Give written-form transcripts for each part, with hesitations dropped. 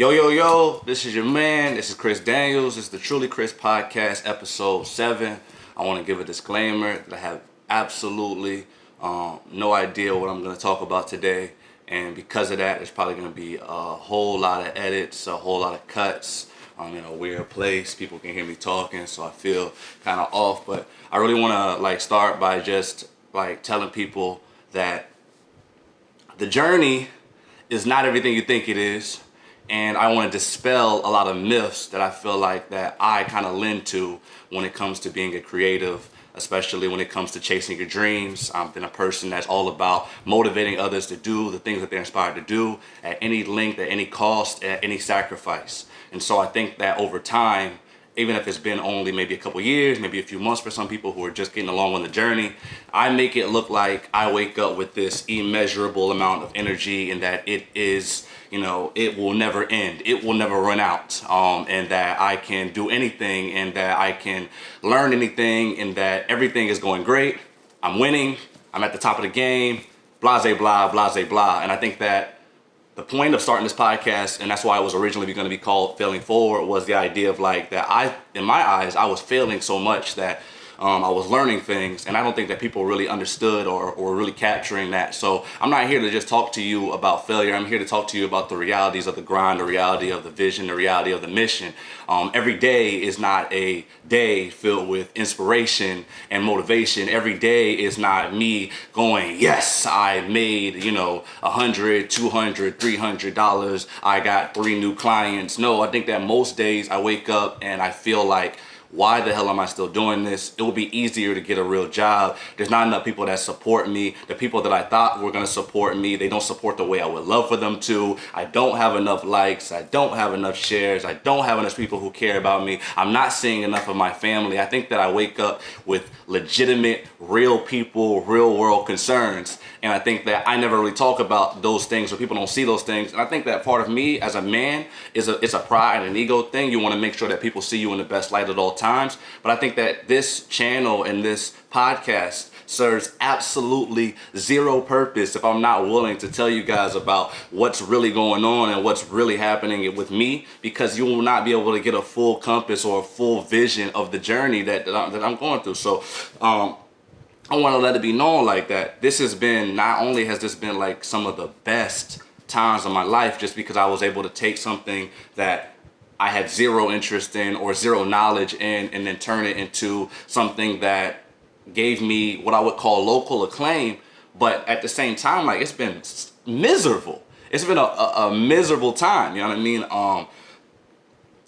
Yo, this is your man. This is Chris Daniels. This is the Truly Chris Podcast, episode 7. I want to give a disclaimer that I have absolutely no idea what I'm going to talk about today. And because of that, there's probably going to be a whole lot of edits, a whole lot of cuts. I'm in a weird place. People can hear me talking, so I feel kind of off. But I really want to start by just telling people that the journey is not everything you think it is. And I want to dispel a lot of myths that I feel like that I kind of lend to when it comes to being a creative, especially when it comes to chasing your dreams. I've been a person that's all about motivating others to do the things that they're inspired to do at any length, at any cost, at any sacrifice. And so I think that over time, even if it's been only maybe a couple years, maybe a few months for some people who are just getting along on the journey, I make it look like I wake up with this immeasurable amount of energy and that it is, it will never end. It will never run out. And that I can do anything and that I can learn anything and that everything is going great. I'm winning. I'm at the top of the game. Blase, blah, blase, blah. And I think that the point of starting this podcast, and that's why it was originally going to be called Failing Forward, was the idea of in my eyes, I was failing so much that I was learning things, and I don't think that people really understood or were really capturing that. So I'm not here to just talk to you about failure. I'm here to talk to you about the realities of the grind, the reality of the vision, the reality of the mission. Every day is not a day filled with inspiration and motivation. Every day is not me going, yes, I made, $100, $200, $300. I got 3 new clients. No, I think that most days I wake up and I feel like, why the hell am I still doing this? It will be easier to get a real job. There's not enough people that support me. The people that I thought were going to support me, they don't support the way I would love for them to. I don't have enough likes. I don't have enough shares. I don't have enough people who care about me. I'm not seeing enough of my family. I think that I wake up with legitimate, real people, real world concerns. And I think that I never really talk about those things or people don't see those things. And I think that part of me as a man it's a pride and an ego thing. You want to make sure that people see you in the best light at all times. But I think that this channel and this podcast serves absolutely zero purpose if I'm not willing to tell you guys about what's really going on and what's really happening with me, because you will not be able to get a full compass or a full vision of the journey that I'm going through. So I want to let it be known that this has been, not only has this been some of the best times of my life, just because I was able to take something that I had zero interest in or zero knowledge in and then turn it into something that gave me what I would call local acclaim. But at the same time, it's been miserable. It's been a miserable time. You know what I mean?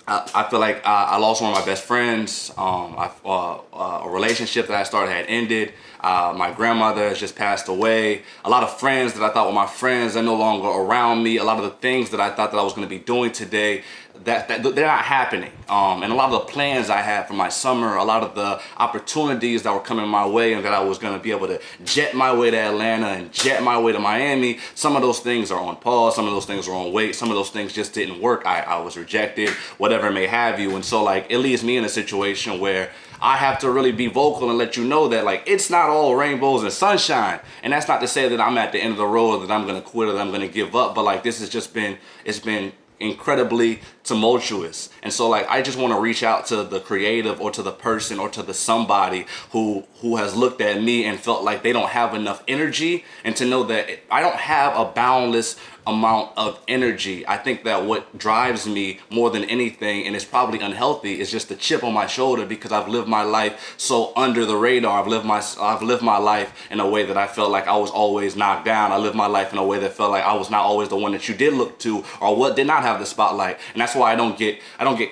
I feel like I lost one of my best friends. A relationship that I started had ended. My grandmother has just passed away. A lot of friends that I thought were my friends are no longer around me. A lot of the things that I thought that I was going to be doing today, that they're not happening. And a lot of the plans I had for my summer, a lot of the opportunities that were coming my way and that I was going to be able to jet my way to Atlanta and jet my way to Miami, some of those things are on pause. Some of those things are on wait. Some of those things just didn't work. I was rejected, whatever may have you. And so it leaves me in a situation where I have to really be vocal and let you know that it's not all rainbows and sunshine. And that's not to say that I'm at the end of the road or that I'm going to quit or that I'm going to give up. But this has just been, it's been incredibly tumultuous. And so I just want to reach out to the creative or to the person or to the somebody who has looked at me and felt like they don't have enough energy, and to know that I don't have a boundless amount of energy. I think that what drives me more than anything, and it's probably unhealthy, is just the chip on my shoulder, because I've lived my life so under the radar. I've lived my life in a way that I felt like I was always knocked down. I lived my life in a way that felt like I was not always the one that you did look to or what did not have the spotlight. And that's why I don't get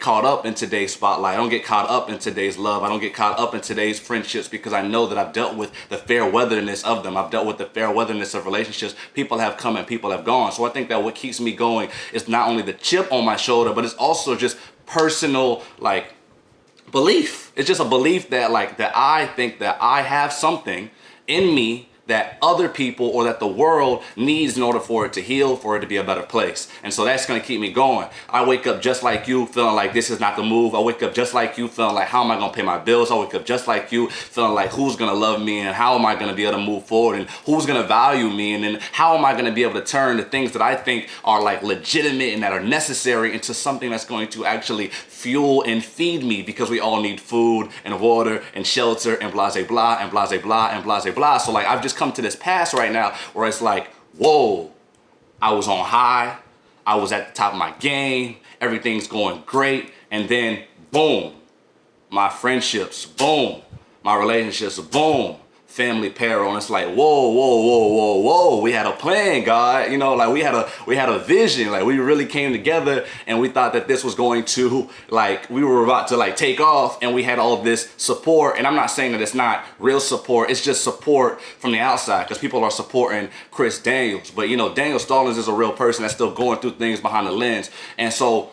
caught up in today's spotlight. I don't get caught up in today's love. I don't get caught up in today's friendships, because I know that I've dealt with the fair weatherness of them. I've dealt with the fair weatherness of relationships. People have come and people have gone. So I think that what keeps me going is not only the chip on my shoulder, but it's also just personal belief. It's just a belief that that I think that I have something in me that other people or that the world needs in order for it to heal, for it to be a better place. And so that's going to keep me going. I wake up just like you, feeling like this is not the move. I wake up just like you, feeling like how am I going to pay my bills? I wake up just like you, feeling like who's going to love me and how am I going to be able to move forward and who's going to value me, and then how am I going to be able to turn the things that I think are like legitimate and that are necessary into something that's going to actually fuel and feed me, because we all need food and water and shelter and blah, blah, and blah, blah, and blah, blah. So like I've just come to this pass right now where it's like, whoa, I was on high, I was at the top of my game, everything's going great, and then boom, my friendships, boom, my relationships, boom, family peril. And it's like, whoa, whoa, whoa, whoa, whoa, we had a plan, God. You know, like we had a vision. Like we really came together and we thought that this was going to, like, we were about to like take off, and we had all of this support. And I'm not saying that it's not real support, it's just support from the outside, because people are supporting Chris Daniels. But you know, Daniel Stallings is a real person that's still going through things behind the lens. And so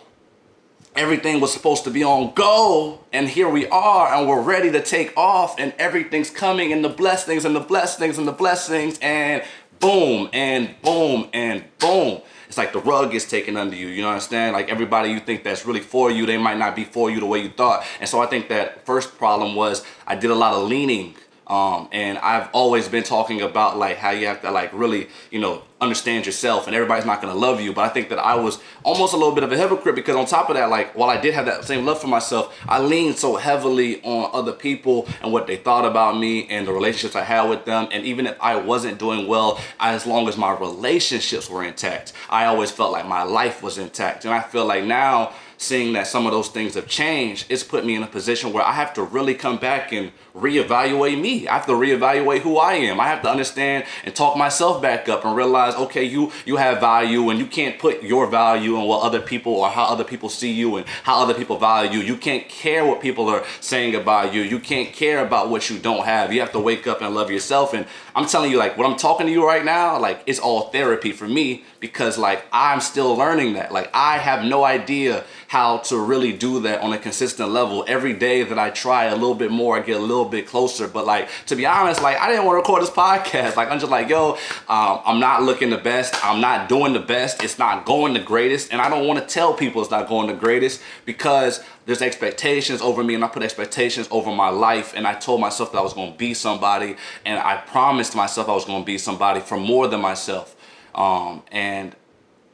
everything was supposed to be on go, and here we are, and we're ready to take off, and everything's coming, and the blessings and the blessings and the blessings, and boom and boom and boom. It's like the rug is taken under you, you know what I'm saying? Like everybody you think that's really for you, they might not be for you the way you thought. And so I think that first problem was I did a lot of leaning. And I've always been talking about like how you have to like really, you know, understand yourself, and everybody's not going to love you. But I think that I was almost a little bit of a hypocrite, because on top of that, like while I did have that same love for myself, I leaned so heavily on other people and what they thought about me and the relationships I had with them. And even if I wasn't doing well, as long as my relationships were intact, I always felt like my life was intact. And I feel like now, seeing that some of those things have changed, it's put me in a position where I have to really come back and reevaluate me. I have to reevaluate who I am. I have to understand and talk myself back up and realize, okay, you have value, and you can't put your value on what other people or how other people see you and how other people value you. You can't care what people are saying about you. You can't care about what you don't have. You have to wake up and love yourself. And I'm telling you, like, what I'm talking to you right now, like, it's all therapy for me, because like I'm still learning that. Like I have no idea how to really do that on a consistent level. Every day that I try a little bit more, I get a little bit closer. But like, to be honest, like I didn't want to record this podcast. Like I'm just like, yo, I'm not looking the best. I'm not doing the best. It's not going the greatest. And I don't want to tell people it's not going the greatest, because there's expectations over me, and I put expectations over my life. And I told myself that I was going to be somebody, and I promised myself I was going to be somebody for more than myself. And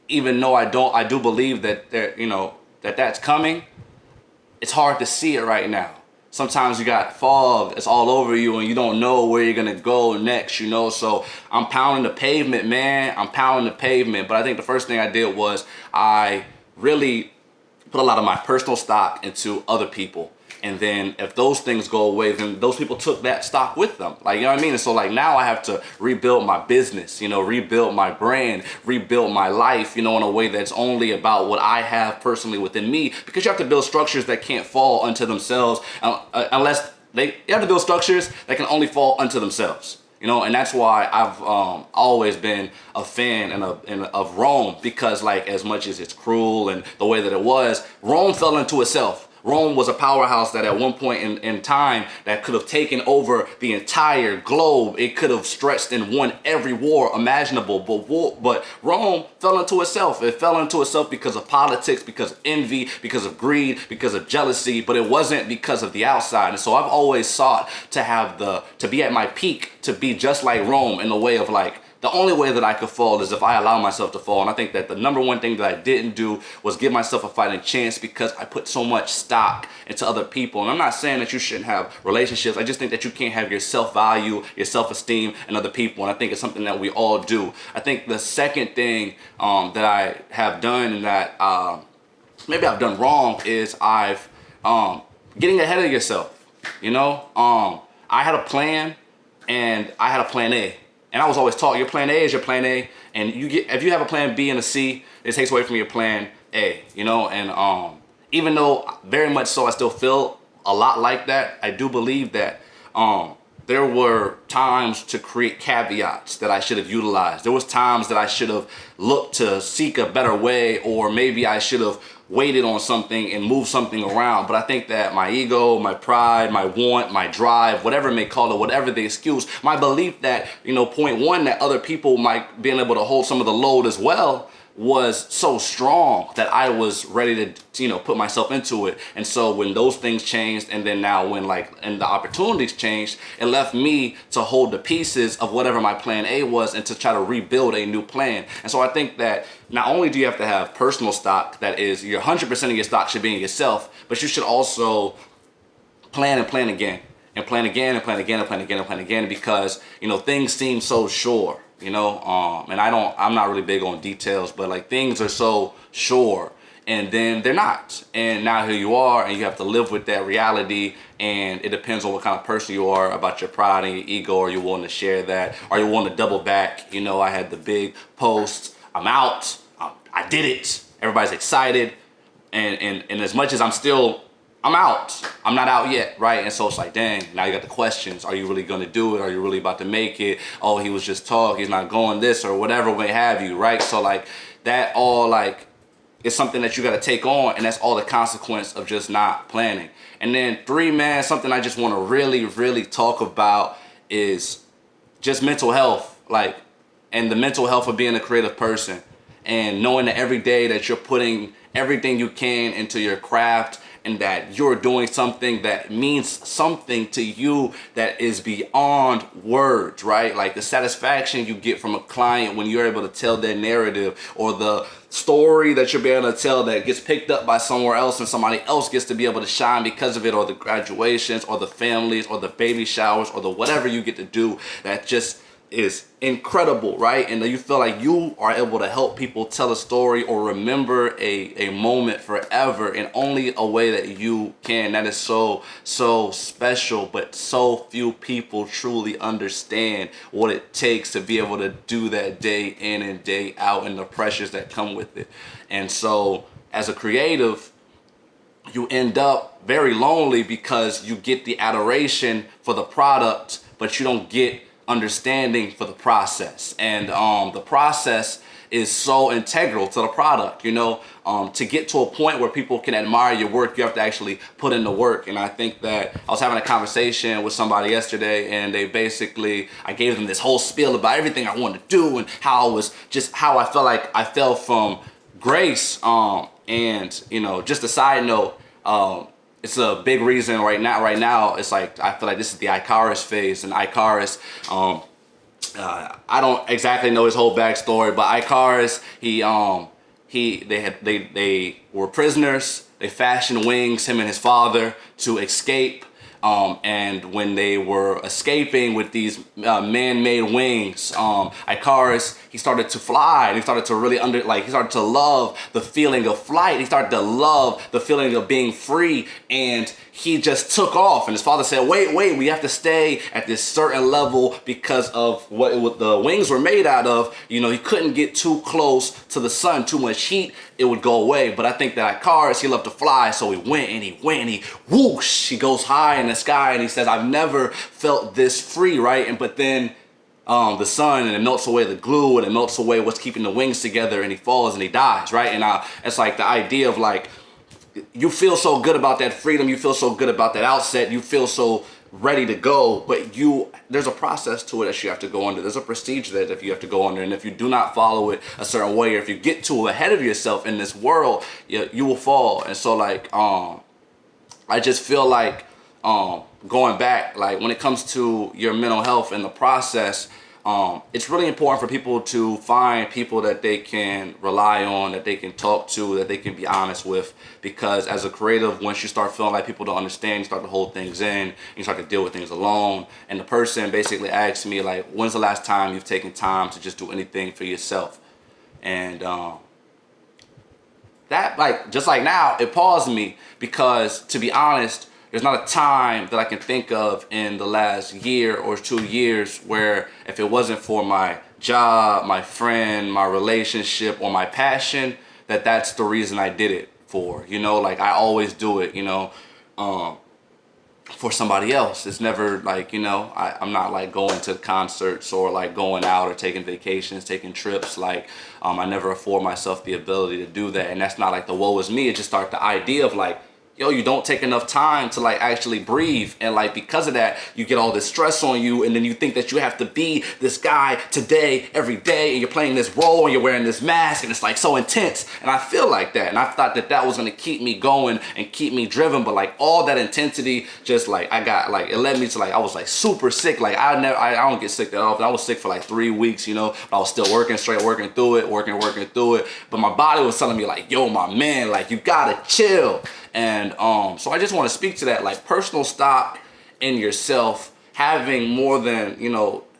even though I do believe that there, you know, that's coming, it's hard to see it right now. Sometimes you got fog, it's all over you, and you don't know where you're gonna go next, you know? So I'm pounding the pavement, man. I'm pounding the pavement. But I think the first thing I did was I really put a lot of my personal stock into other people. And then if those things go away, then those people took that stock with them. Like, you know what I mean? And so like now I have to rebuild my business, you know, rebuild my brand, rebuild my life, you know, in a way that's only about what I have personally within me. Because you have to build structures that can't fall unto themselves unless you have to build structures that can only fall unto themselves. You know, and that's why I've always been a fan of Rome, because like as much as it's cruel and the way that it was, Rome fell into itself. Rome was a powerhouse that at one point in time that could have taken over the entire globe. It could have stretched and won every war imaginable. But Rome fell into itself. It fell into itself because of politics, because of envy, because of greed, because of jealousy. But it wasn't because of the outside. And so I've always sought to be at my peak, to be just like Rome, in the way of like, the only way that I could fall is if I allow myself to fall. And I think that the number one thing that I didn't do was give myself a fighting chance, because I put so much stock into other people. And I'm not saying that you shouldn't have relationships. I just think that you can't have your self-value, your self-esteem in other people. And I think it's something that we all do. I think the second thing that I have done, and that maybe I've done wrong, is I've getting ahead of yourself. You know, I had a plan, and I had a plan A. And I was always taught your plan A is your plan A, and if you have a plan B and a C, it takes away from your plan A, you know. And even though very much so I still feel a lot like that, I do believe that there were times to create caveats that I should have utilized. There was times that I should have looked to seek a better way, or maybe I should have weighted on something and move something around. But I think that my ego, my pride, my want, my drive, whatever it may call it, whatever the excuse, my belief that, point one, that other people might be able to hold some of the load as well, was so strong that I was ready to, put myself into it. And so when those things changed, and then now when and the opportunities changed, it left me to hold the pieces of whatever my plan A was and to try to rebuild a new plan. And so I think that not only do you have to have personal stock, that is, your 100% of your stock should be in yourself, but you should also plan and plan again, and plan again and plan again and plan again and plan again, because, things seem so sure. And I'm not really big on details, but things are so sure, and then they're not. And now here you are, and you have to live with that reality. And it depends on what kind of person you are, about your pride and your ego. Are you willing to share that? Are you willing to double back? I had the big post, I'm out, I did it. Everybody's excited. And as much as I'm out, I'm not out yet, right? And so it's like, dang, now you got the questions. Are you really going to do it? Are you really about to make it? Oh, he was just talk, he's not going this, or whatever may have you, right? So that all is something that you got to take on, and that's all the consequence of just not planning. And then 3, man, something I just want to really, really talk about is just mental health, and the mental health of being a creative person, and knowing that every day that you're putting everything you can into your craft, and that you're doing something that means something to you that is beyond words, right? The satisfaction you get from a client when you're able to tell their narrative, or the story that you're able to tell that gets picked up by somewhere else and somebody else gets to be able to shine because of it, or the graduations, or the families, or the baby showers, or the whatever you get to do, that just is incredible, right? And you feel like you are able to help people tell a story or remember a moment forever in only a way that you can. That is so special, but so few people truly understand what it takes to be able to do that day in and day out, and the pressures that come with it. And so as a creative, you end up very lonely because you get the adoration for the product, but you don't get understanding for the process. And the process is so integral to the product. To get to a point where people can admire your work, you have to actually put in the work. And I think that I was having a conversation with somebody yesterday, and I gave them this whole spiel about everything I wanted to do, and how I felt like I fell from grace. And just a side note, it's a big reason right now. It's I feel like this is the Icarus phase, and Icarus, I don't exactly know his whole backstory, but Icarus, they were prisoners. They fashioned wings, him and his father, to escape. And when they were escaping with these man-made wings, Icarus, he started to fly, and he started to really he started to love the feeling of flight. He started to love the feeling of being free, and he just took off. And his father said, wait, we have to stay at this certain level because of what the wings were made out of. He couldn't get too close to the sun, too much heat, it would go away. But I think that Icarus, he loved to fly, so he went and he whoosh, he goes high in the sky, and he says, I've never felt this free, right? But then the sun, and it melts away the glue, and it melts away what's keeping the wings together, and he falls and he dies, right? And it's the idea of you feel so good about that freedom, you feel so good about that outset, you feel so ready to go, but there's a process to it that you have to go under. There's a procedure that you have to go under, and if you do not follow it a certain way, or if you get too ahead of yourself in this world, you will fall. And so I just feel going back, when it comes to your mental health and the process, it's really important for people to find people that they can rely on, that they can talk to, that they can be honest with. Because as a creative, once you start feeling like people don't understand, you start to hold things in, you start to deal with things alone. And the person basically asked me, when's the last time you've taken time to just do anything for yourself? And that, just like now, it paused me, because to be honest, there's not a time that I can think of in the last year or 2 years where, if it wasn't for my job, my friend, my relationship, or my passion, that's the reason I did it for. I always do it. for somebody else. It's never like, I'm not like going to concerts or like going out or taking vacations, taking trips. Like, I never afford myself the ability to do that. And that's not like the woe is me. It just started the idea of like, yo, you don't take enough time to like actually breathe. And like, because of that, you get all this stress on you. And then you think that you have to be this guy today, every day. And you're playing this role and you're wearing this mask and it's like so intense. And I feel like that. And I thought that that was going to keep me going and keep me driven. But like all that intensity, just like it led me to like, I was like super sick. Like I don't get sick that often. I was sick for like 3 weeks, but I was still working through it. But my body was telling me like, yo, my man, like you gotta chill. And so I just want to speak to that, like personal stock in yourself, having more than,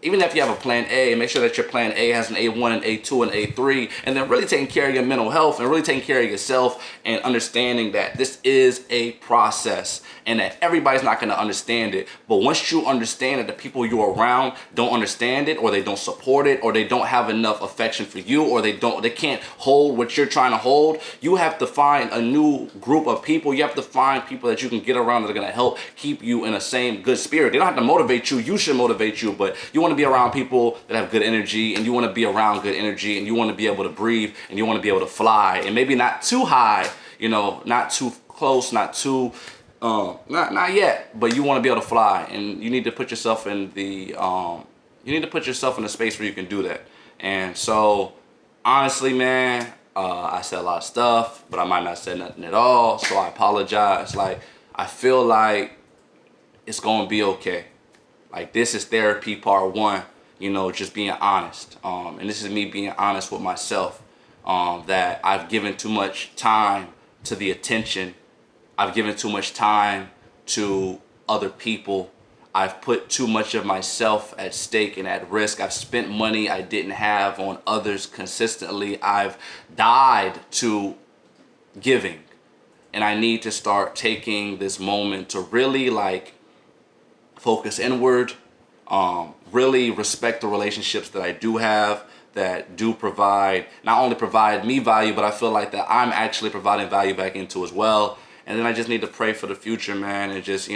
even if you have a plan A, make sure that your plan A has an A1 and A2 and A3, and then really taking care of your mental health and really taking care of yourself and understanding that this is a process and that everybody's not going to understand it. But once you understand that the people you're around don't understand it, or they don't support it, or they don't have enough affection for you, or they can't hold what you're trying to hold, you have to find a new group of people. You have to find people that you can get around that are going to help keep you in the same good spirit. They don't have to motivate you. You should motivate you, but you want to be around people that have good energy, and you want to be around good energy, and you want to be able to breathe, and you want to be able to fly, and maybe not too high, not too close, not too not yet, but you want to be able to fly, and you need to put yourself in a space where you can do that. And so honestly, man, I said a lot of stuff, but I might not say nothing at all, so I apologize. Like, I feel like it's gonna be okay. Like, this is therapy part 1, just being honest. And this is me being honest with myself, that I've given too much time to the attention. I've given too much time to other people. I've put too much of myself at stake and at risk. I've spent money I didn't have on others consistently. I've died to giving. And I need to start taking this moment to really like focus inward, really respect the relationships that I do have, that do not only provide me value, but I feel like that I'm actually providing value back into as well. And then I just need to pray for the future, man, and just,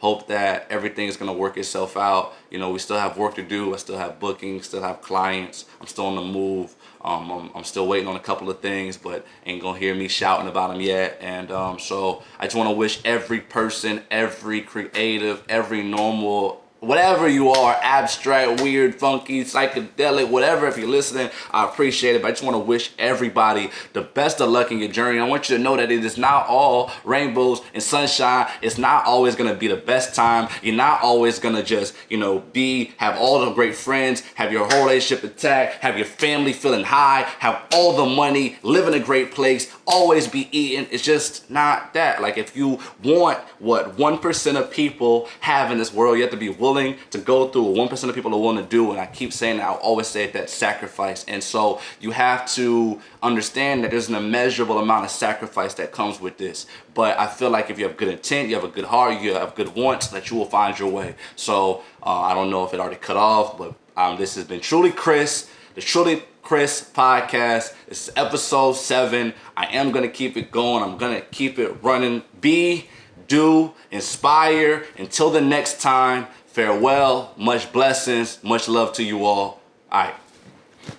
hope that everything is going to work itself out. We still have work to do. I still have bookings, still have clients. I'm still on the move. I'm still waiting on a couple of things, but ain't going to hear me shouting about them yet. And so I just want to wish every person, every creative, every normal, whatever you are, abstract, weird, funky, psychedelic, whatever, if you're listening, I appreciate it. But I just want to wish everybody the best of luck in your journey. I want you to know that it is not all rainbows and sunshine. It's not always going to be the best time. You're not always going to just, have all the great friends, have your whole relationship intact, have your family feeling high, have all the money, live in a great place, always be eating. It's just not that. Like, if you want what 1% of people have in this world, you have to be willing to go through what 1% of people are willing to do. And I keep saying that, I'll always say that, sacrifice. And so you have to understand that there's an immeasurable amount of sacrifice that comes with this. But I feel like if you have good intent, you have a good heart, you have good wants, that you will find your way. So I don't know if it already cut off, but this has been Truly Chris, the Truly Chris podcast. This is episode 7. I am going to keep it going. I'm going to keep it running. Do, inspire. Until the next time, farewell, much blessings, much love to you all. All right.